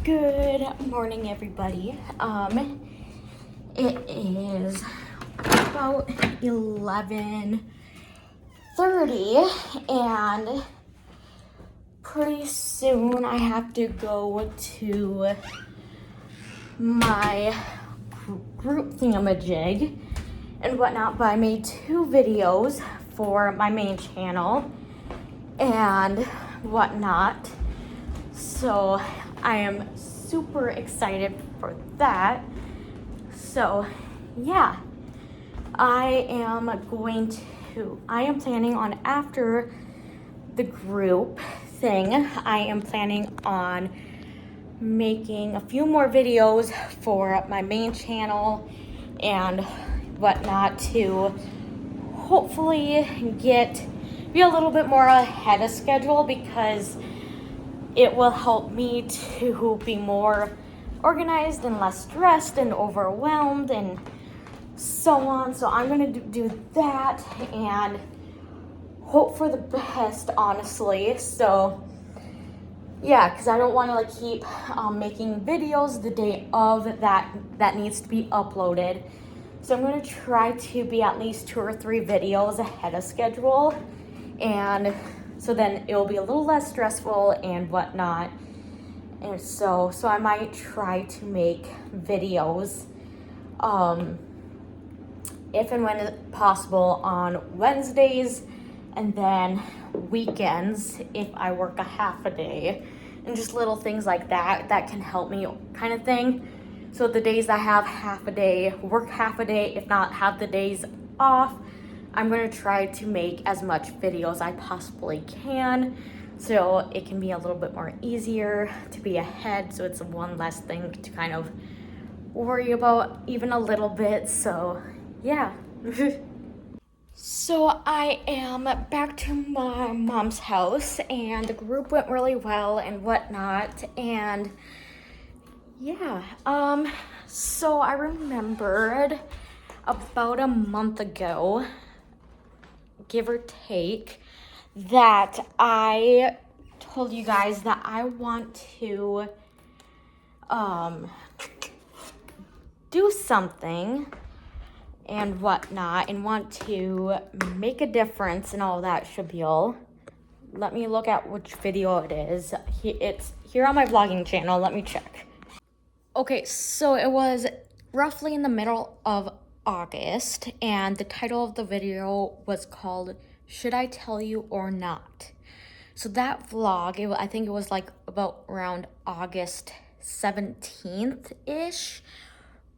Good morning, everybody. It is about 11:30, and pretty soon I have to go to my group thingamajig and whatnot. But I made 2 videos for my main channel and whatnot, so I am super excited for that. So yeah, I am planning on, after the group thing, I am planning on making a few more videos for my main channel and whatnot to hopefully be a little bit more ahead of schedule, because it will help me to be more organized and less stressed and overwhelmed and so on. So I'm gonna do that and hope for the best, honestly. So yeah, because I don't want to keep making videos the day of that needs to be uploaded. So I'm gonna try to be at least 2 or 3 videos ahead of schedule, and so then it'll be a little less stressful and whatnot. And so I might try to make videos if and when possible on Wednesdays, and then weekends if I work a half a day, and just little things like that can help me, kind of thing. So the days I have half a day, work half a day, if not have the days off, I'm gonna try to make as much videos I possibly can, so it can be a little bit more easier to be ahead, so it's one less thing to kind of worry about even a little bit. So yeah. So I am back to my mom's house, and the group went really well and whatnot, and yeah, so I remembered about a month ago, give or take, that I told you guys that I want to do something and whatnot, and want to make a difference and all that shabil. Let me look at which video it is. It's here on my vlogging channel. Let me check. Okay, so it was roughly in the middle of August, and the title of the video was called "Should I Tell You or Not?" So that vlog, I think it was about around August 17th-ish,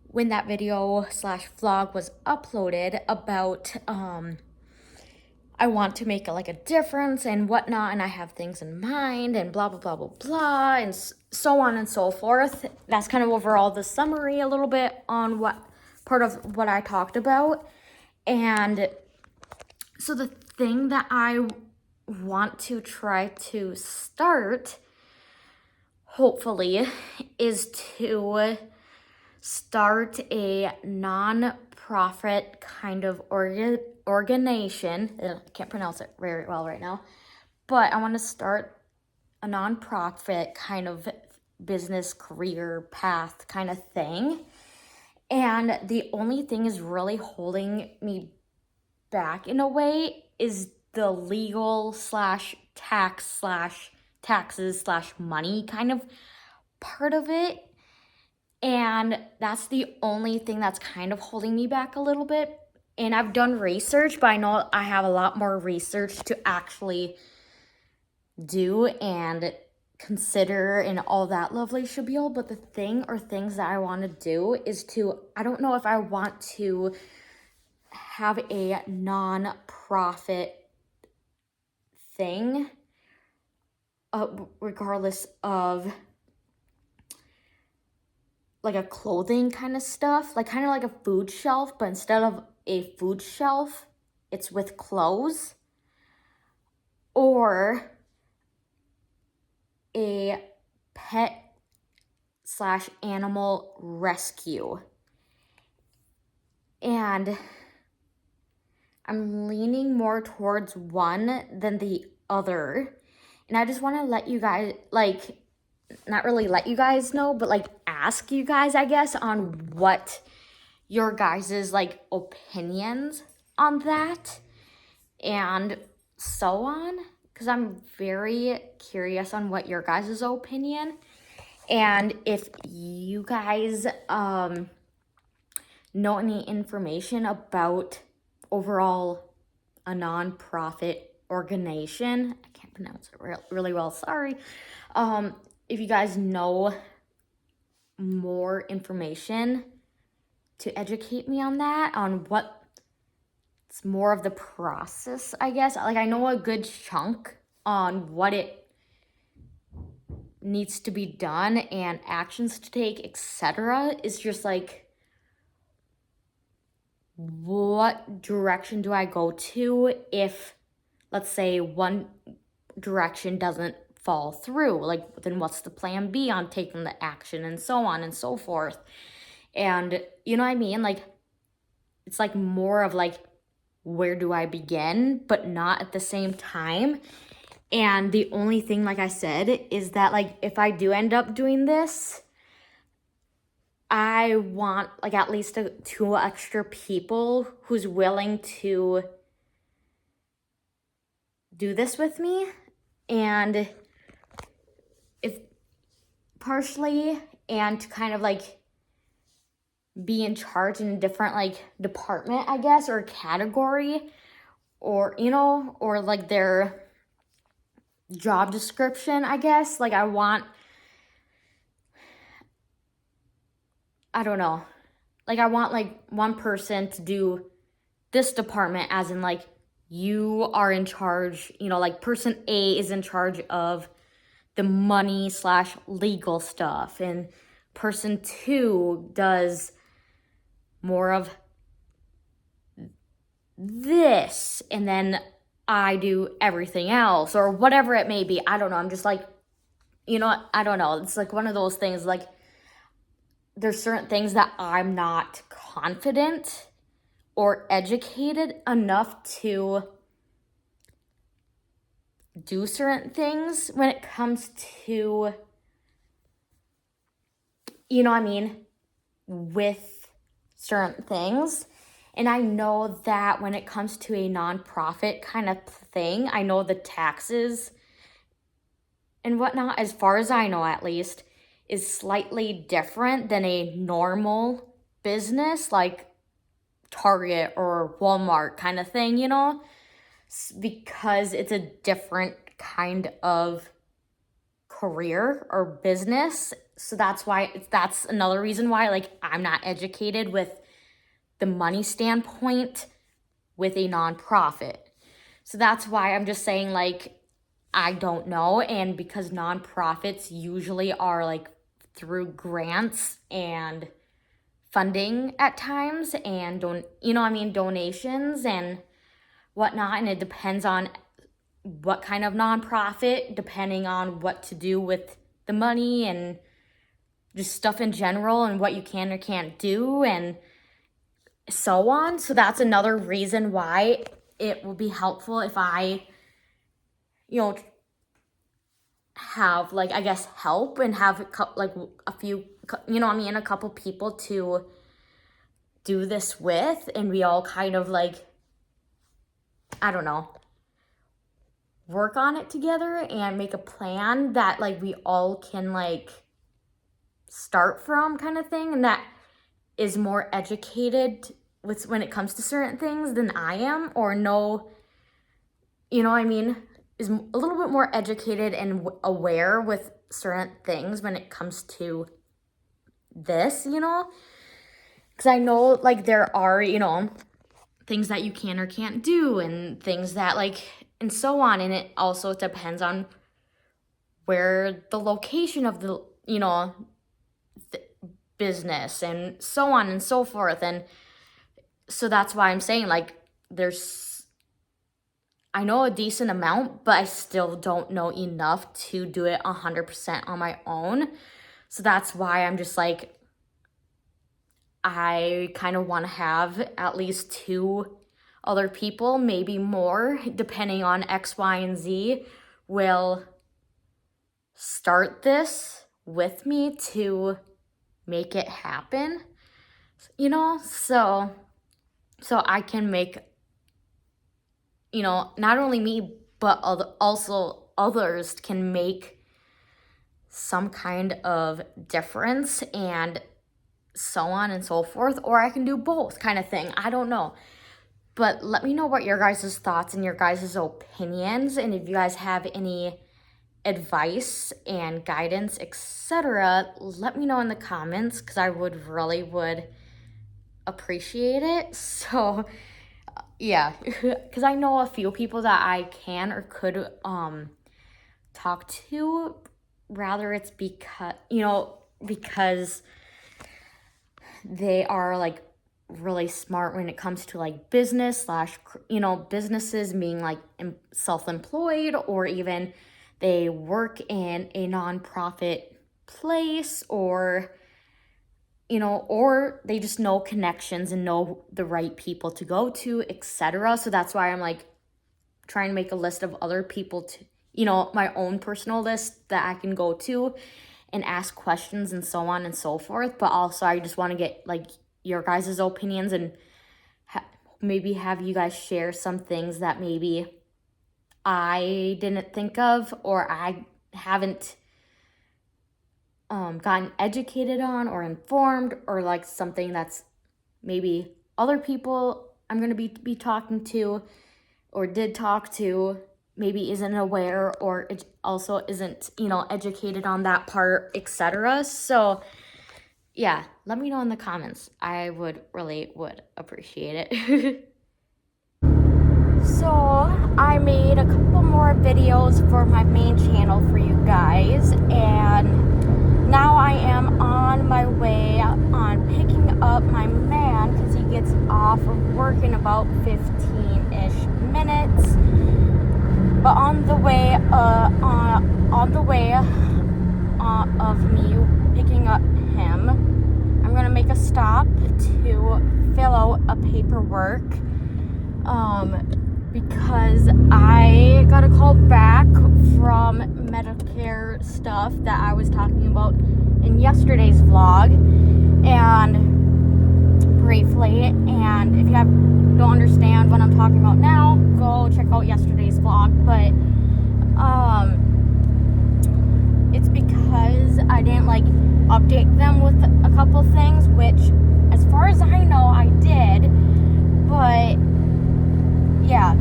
when that video slash vlog was uploaded, about I want to make a difference and whatnot, and I have things in mind and blah blah blah blah blah, and so on and so forth. That's kind of overall the summary a little bit on what part of what I talked about. And so the thing that I want to try to start, hopefully, is to start a non-profit kind of organization. I can't pronounce it very well right now, but I want to start a non-profit kind of business career path kind of thing. And the only thing is really holding me back in a way is the legal slash tax slash taxes slash money kind of part of it. And that's the only thing that's kind of holding me back a little bit. And I've done research, but I know I have a lot more research to actually do and consider and all that lovely shabil. But the thing or things that I want to do is I don't know if I want to have a non-profit thing, regardless of a clothing kind of stuff, kind of like a food shelf, but instead of a food shelf, it's with clothes, or a pet slash animal rescue. And I'm leaning more towards one than the other. And I just want to let you guys, not really let you guys know, but like ask you guys, I guess, on what your guys's like opinions on that and so on, because I'm very curious on what your guys' opinion. And if you guys know any information about overall a nonprofit organization, I can't pronounce it really well, sorry. If you guys know more information to educate me on that, on what it's more of the process, I guess. Like, I know a good chunk on what it needs to be done and actions to take, etc. Is just like, what direction do I go to if, let's say, one direction doesn't fall through? Like, then what's the plan B on taking the action, and so on and so forth. And you know what I mean? Like, it's like more of like, where do I begin, but not at the same time. And the only thing, like I said, is that like, if I do end up doing this, I want like at least 2 extra people who's willing to do this with me. And if partially, and to kind of like be in charge in a different like department, I guess, or category, or, you know, or like their job description, I guess. Like, I don't know. Like, I want like one person to do this department, as in like, you are in charge, you know, like person A is in charge of the money / legal stuff, and person 2 does more of this, and then I do everything else, or whatever it may be. I don't know. I'm just like, you know, I don't know. It's like one of those things, like, there's certain things that I'm not confident or educated enough to do certain things when it comes to, you know what I mean, with certain things. And I know that when it comes to a nonprofit kind of thing, I know the taxes and whatnot, as far as I know at least, is slightly different than a normal business like Target or Walmart kind of thing, you know, because it's a different kind of career or business. So that's another reason why, like, I'm not educated with the money standpoint with a nonprofit. So that's why I'm just saying, like, I don't know. And because nonprofits usually are like through grants and funding at times, and donations and whatnot, and it depends on what kind of nonprofit, depending on what to do with the money and just stuff in general, and what you can or can't do, and so on. So that's another reason why it will be helpful if I, have, like, I guess, help, and have like a few, a couple people to do this with, and we all kind of like, I don't know, work on it together and make a plan that like we all can like start from, kind of thing, and that is more educated with when it comes to certain things than I am, or is a little bit more educated and aware with certain things when it comes to this, because I know like there are, things that you can or can't do, and things that like, and so on. And it also depends on where the location of the, business, and so on and so forth. And so that's why I'm saying, like, I know a decent amount, but I still don't know enough to do it 100% on my own. So that's why I'm just like, I kind of want to have at least 2 other people, maybe more, depending on X, Y, and Z, will start this with me to make it happen, you know, so I can make, you know, not only me, but also others can make some kind of difference and so on and so forth, or I can do both kind of thing. I don't know. But let me know what your guys' thoughts and your guys' opinions, and if you guys have any advice and guidance, etc., let me know in the comments, because I would appreciate it. So yeah, because I know a few people that I can or could talk to, rather it's because, you know, because they are like really smart when it comes to like business / you know, businesses being like self-employed, or even they work in a nonprofit place, or, you know, or they just know connections and know the right people to go to, etc. So that's why I'm like trying to make a list of other people to, you know, my own personal list that I can go to and ask questions and so on and so forth. But also I just want to get like your guys' opinions and maybe have you guys share some things that maybe I didn't think of, or I haven't gotten educated on or informed, or like something that's maybe other people I'm going to be talking to or did talk to maybe isn't aware, or it also isn't, you know, educated on that part, etc. So yeah, let me know in the comments. I would appreciate it. So I made a couple more videos for my main channel for you guys, and now I am on my way on picking up my man, because he gets off of work in about 15-ish minutes. But on the way of me picking up him, I'm gonna make a stop to fill out a paperwork, because I got a call back from Medicare stuff that I was talking about in yesterday's vlog, and briefly, and if you don't understand what I'm talking about now, go check out yesterday's vlog. But it's because I didn't like update them with a couple things, which as far as I know I did. But yeah,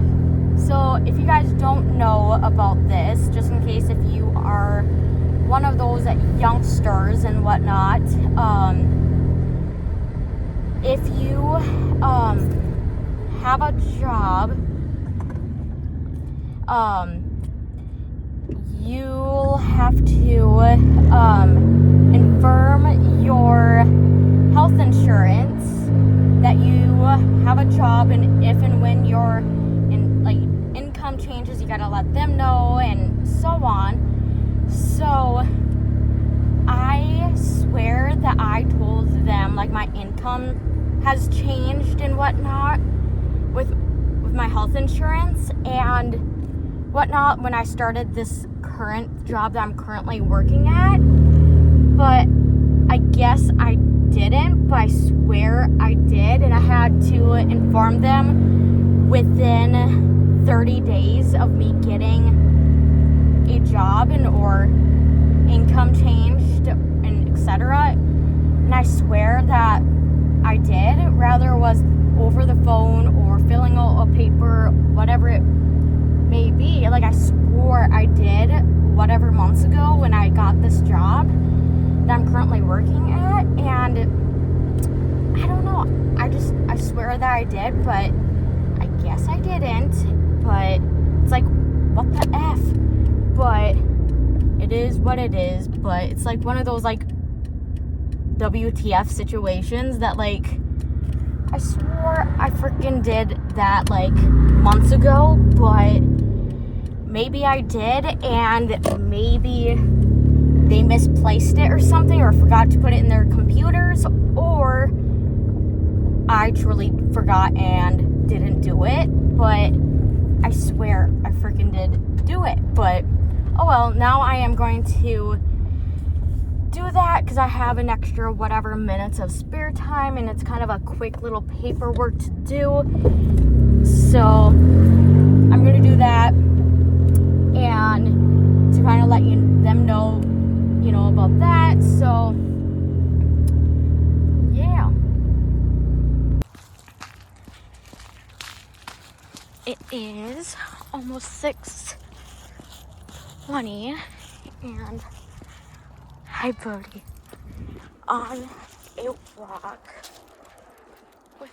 so if you guys don't know about this, just in case if you are one of those youngsters and whatnot, if you have a job, you'll have to inform your health insurance that you have a job, and if and when your income changes, you gotta let them know, and so on. So I swear that I told them like my income has changed and whatnot with my health insurance and whatnot when I started this current job that I'm currently working at. But I guess I didn't, but I swear I did, and I had to inform them within 30 days of me getting a job and or income changed and etc. And I swear that I did, rather it was over the phone or filling out a paper, whatever it may be. Like I swore I did whatever months ago when I got this job that I'm currently working at, and I don't know, I swear that I did, but I guess I didn't. But it's like, what the F? But it is what it is. But it's like one of those like WTF situations that like I swore I freaking did that like months ago, but maybe I did, and maybe they misplaced it or something, or forgot to put it in their computers, or I truly forgot and didn't do it. But I swear I freaking did do it. But oh well, now I am going to do that because I have an extra whatever minutes of spare time, and it's kind of a quick little paperwork to do. So I'm gonna do that, and to kind of let them know, about that. So yeah, it is almost 6:20, and hi Birdie, on a walk with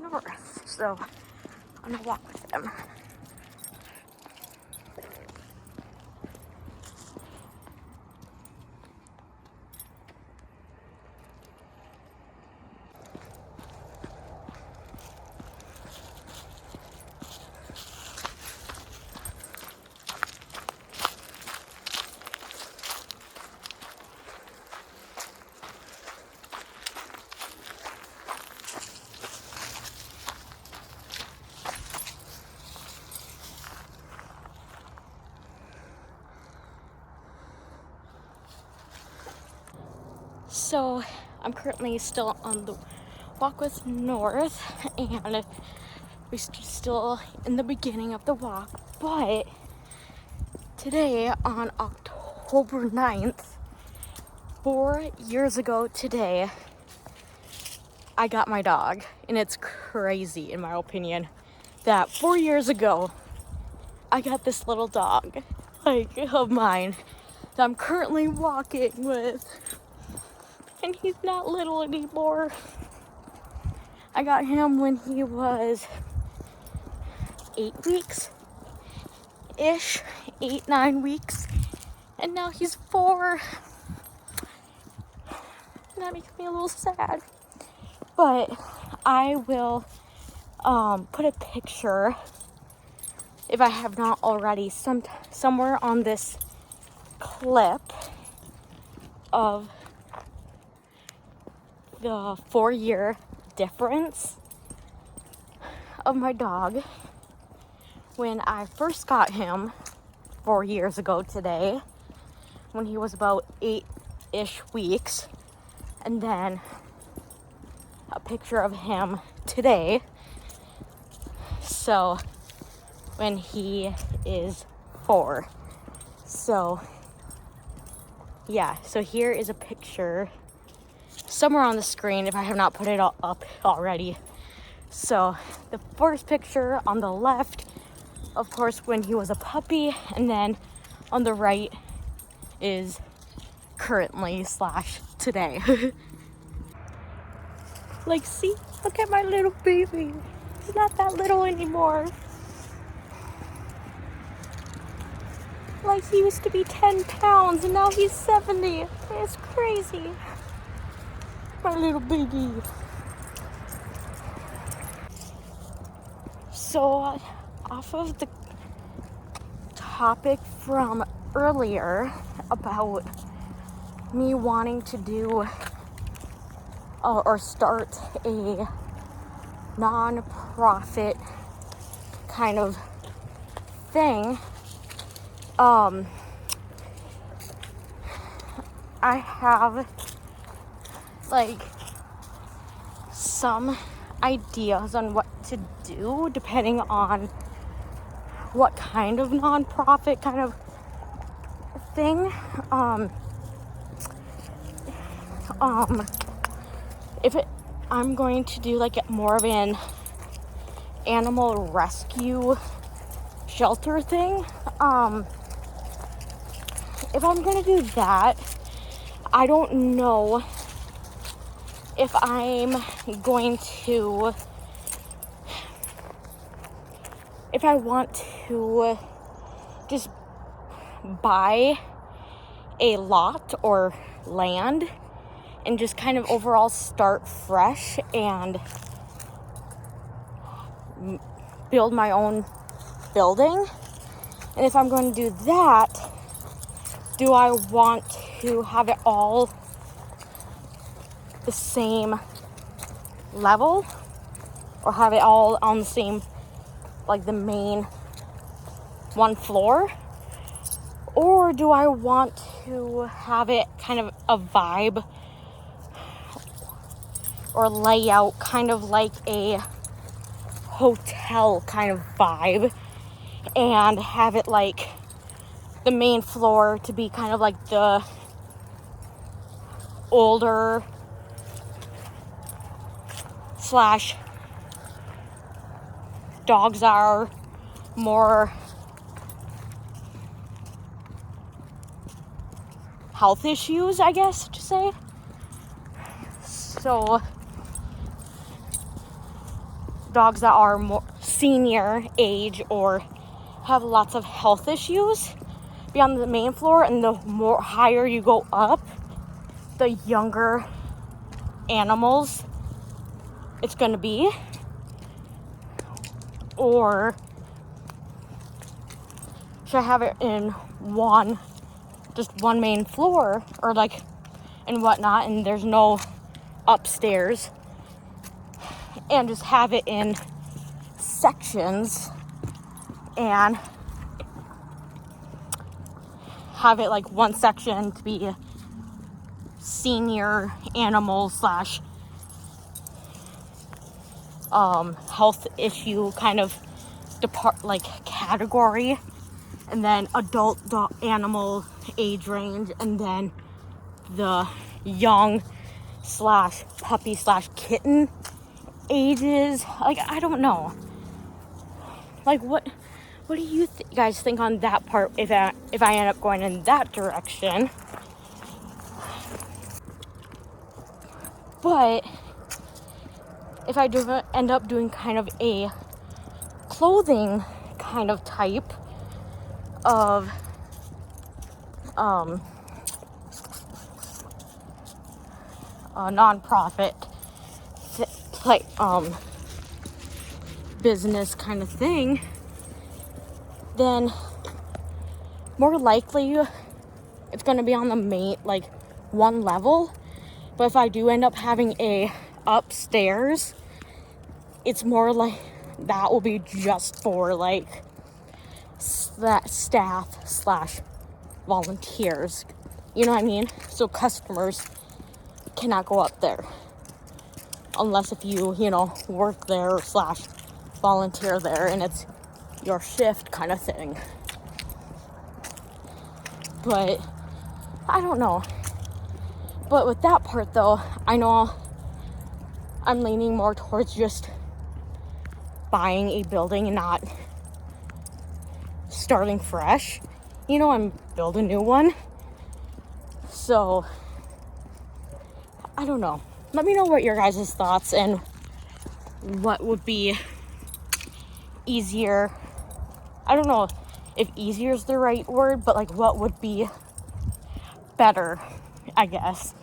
North. So I'm gonna walk with him. So I'm currently still on the walk with North, and we're still in the beginning of the walk, but today on October 9th, 4 years ago today, I got my dog. And it's crazy, in my opinion, that 4 years ago I got this little dog, of mine, that I'm currently walking with. And he's not little anymore. I got him when he was 8 weeks-ish, 8-9 weeks. And now he's 4. And that makes me a little sad. But I will put a picture, if I have not already, somewhere on this clip of the 4-year difference of my dog when I first got him 4 years ago today, when he was about 8-ish weeks, and then a picture of him today, so when he is 4. So yeah, so here is a picture somewhere on the screen if I have not put it all up already. So the first picture on the left, of course, when he was a puppy, and then on the right is currently / today. See, look at my little baby. He's not that little anymore. He used to be 10 pounds and now he's 70. It's crazy. My little baby. So, off of the topic from earlier about me wanting to do or start a non-profit kind of thing, I have some ideas on what to do depending on what kind of non-profit kind of thing. I'm going to do more of an animal rescue shelter thing. If I'm gonna do that, I don't know if I'm going to, if I want to just buy a lot or land and just kind of overall start fresh and build my own building. And if I'm going to do that, do I want to have it all the same level, or have it all on the same, the main one floor? Or do I want to have it kind of a vibe or layout kind of like a hotel kind of vibe, and have it like the main floor to be kind of like the older slash dogs are more health issues, I guess to say. So dogs that are more senior age or have lots of health issues be on the main floor, and the more higher you go up, the younger animals it's going to be. Or should I have it in just one main floor, or like and whatnot, and there's no upstairs, and just have it in sections and have it like one section to be senior animal slash health issue kind of category, and then adult animal age range, and then the young slash puppy slash kitten ages. Like, I don't know. Like, what do you guys think on that part, if I end up going in that direction? But if I do end up doing kind of a clothing kind of type of a non-profit business kind of thing, then more likely it's going to be on the main, like, one level. But if I do end up having a upstairs, it's more like that will be just for like that staff slash volunteers, you know what I mean? So customers cannot go up there unless if you work there slash volunteer there and it's your shift kind of thing. But I don't know. But with that part though, I know I'm leaning more towards just buying a building and not starting fresh. I'm building a new one. So I don't know. Let me know what your guys' thoughts and what would be easier. I don't know if easier is the right word, but like what would be better, I guess.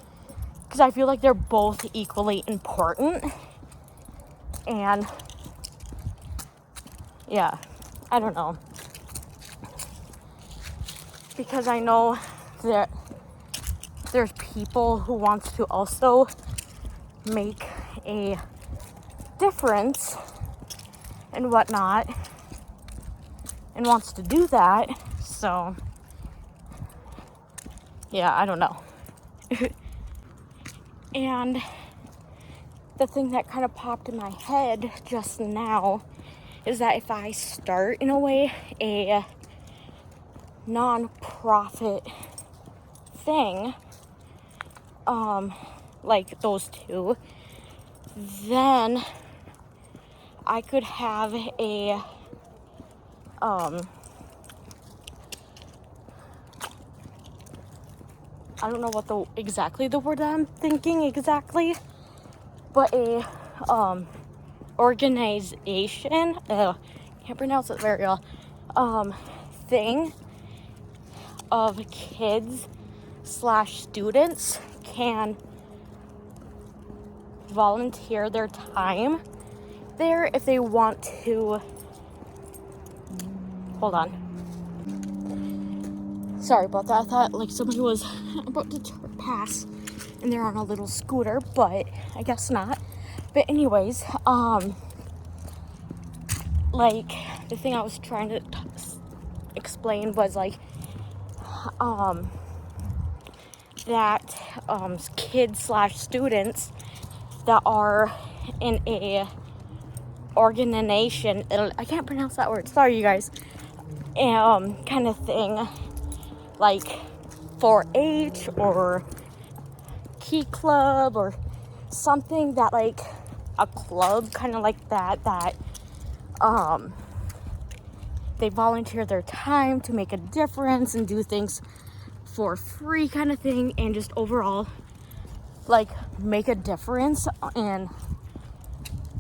Because I feel like they're both equally important. And yeah, I don't know. Because I know that there's people who want to also make a difference and whatnot and wants to do that. So yeah, I don't know. And the thing that kind of popped in my head just now is that if I start in a way a non-profit thing, like those two, then I could have a I don't know what the word that I'm thinking exactly, but a organization, can't pronounce it very well, thing of kids slash students can volunteer their time there if they want to. Hold on. Sorry about that. I thought like somebody was about to pass and they're on a little scooter, but I guess not. But anyways, like the thing I was trying to explain was like that kids slash students that are in a organization, I can't pronounce that word, sorry you guys, kind of thing, like 4-H or Key Club or something, that like a club kind of like that they volunteer their time to make a difference and do things for free kind of thing, and just overall like make a difference in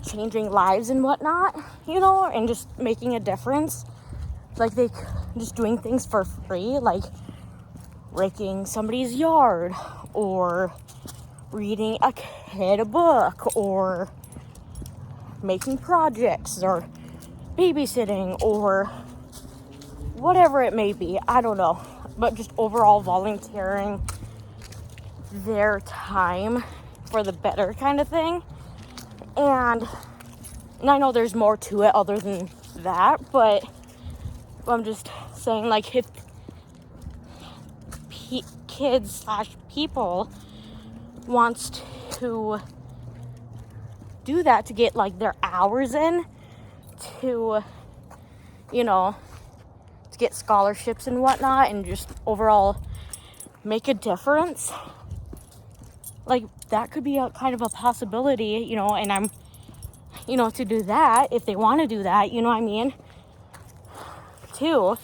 changing lives and whatnot, you know, and just making a difference. Like they just doing things for free, like raking somebody's yard or reading a kid a book or making projects or babysitting or whatever it may be, I don't know, but just overall volunteering their time for the better kind of thing. And I know there's more to it other than that, but I'm just saying, like, if kids slash people wants to do that to get like their hours in, to, you know, to get scholarships and whatnot, and just overall make a difference, like that could be a kind of a possibility, you know. And I'm, you know, to do that if they want to do that, you know what I mean, too.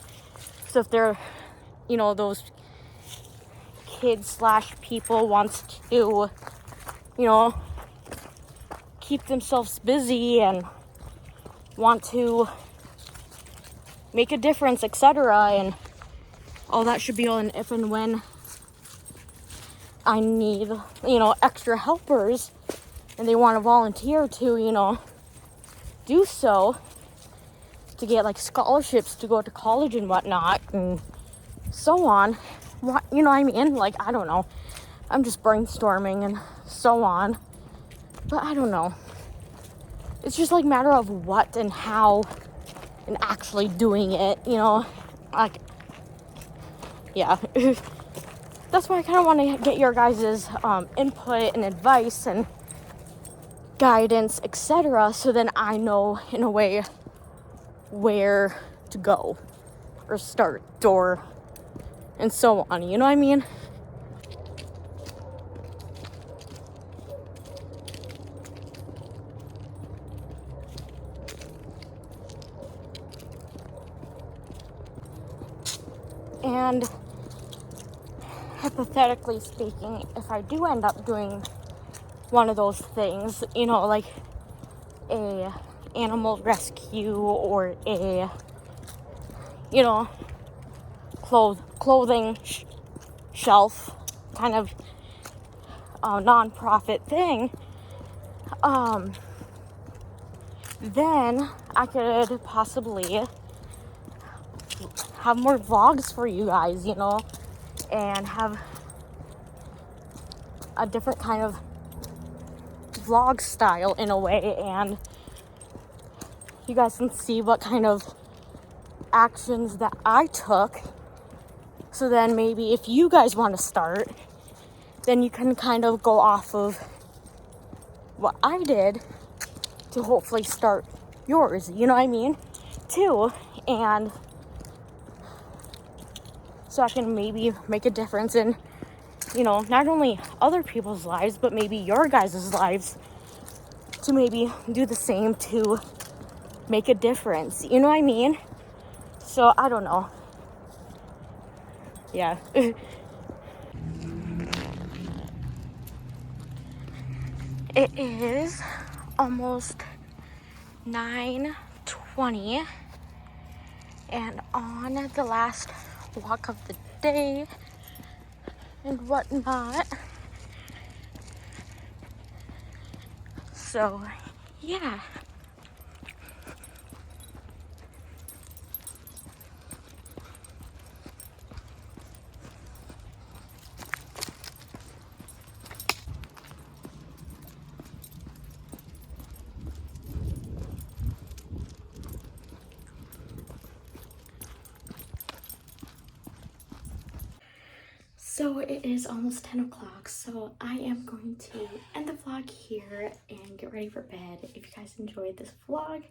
So if they're, you know, those kids slash people wants to, you know, keep themselves busy and want to make a difference, etc., and all that should be on if and when I need, you know, extra helpers and they want to volunteer to, you know, do so, to get like scholarships to go to college and whatnot and so on. What, you know what I mean? Like, I don't know. I'm just brainstorming and so on. But I don't know. It's just like matter of what and how and actually doing it, you know? Like, yeah. That's why I kind of want to get your guys' input and advice and guidance, etc., so then I know in a way where to go or start or and so on, you know what I mean? And hypothetically speaking, if I do end up doing one of those things, you know, like a animal rescue or a, you know, clothing shelf kind of non-profit thing, then I could possibly have more vlogs for you guys, you know, and have a different kind of vlog style in a way, and you guys can see what kind of actions that I took. So then maybe if you guys want to start, then you can kind of go off of what I did to hopefully start yours, you know what I mean, too. And so I can maybe make a difference in, you know, not only other people's lives, but maybe your guys' lives, to maybe do the same to make a difference, you know what I mean? So I don't know. Yeah. It is almost 9:20, and on the last walk of the day and whatnot. So, yeah. So it is almost 10 o'clock, so I am going to end the vlog here and get ready for bed. If you guys enjoyed this vlog,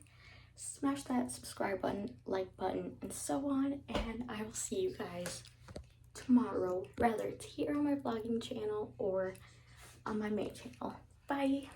smash that subscribe button, like button, and so on. And I will see you guys tomorrow, whether it's here on my vlogging channel or on my main channel. Bye!